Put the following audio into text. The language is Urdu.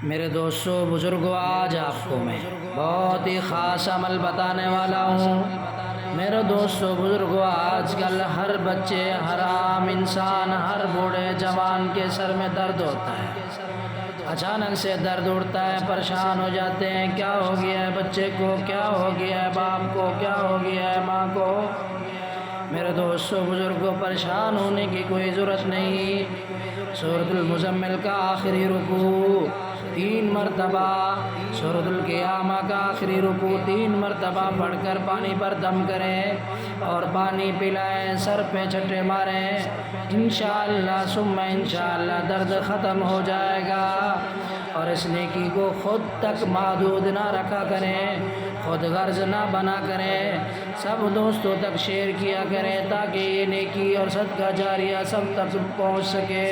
میرے دوستوں بزرگوں، آج آپ کو میں بہت ہی خاص عمل بتانے والا ہوں۔ میرے دوستوں بزرگوں، آج کل ہر بچے، ہر عام انسان، ہر بوڑھے جوان کے سر میں درد ہوتا ہے۔ اچانک سے درد اٹھتا ہے، پریشان ہو جاتے ہیں، کیا ہو گیا ہے بچے کو، کیا ہو گیا ہے باپ کو، کیا ہو گیا ہے ماں کو۔ میرے دوستوں بزرگوں، پریشان ہونے کی کوئی ضرورت نہیں۔ سورۃ المزمل کا آخری رکوع 3 مرتبہ، سورۃ القیامہ کا آخری رکوع 3 مرتبہ پڑھ کر پانی پر دم کریں اور پانی پلائیں، سر پہ چھٹے ماریں، انشاءاللہ ثم انشاءاللہ درد ختم ہو جائے گا۔ اور اس نیکی کو خود تک محدود نہ رکھا کریں، خود غرض نہ بنا کریں، سب دوستوں تک شیئر کیا کریں تاکہ یہ نیکی اور صدقہ جاریہ سب تک پہنچ سکے۔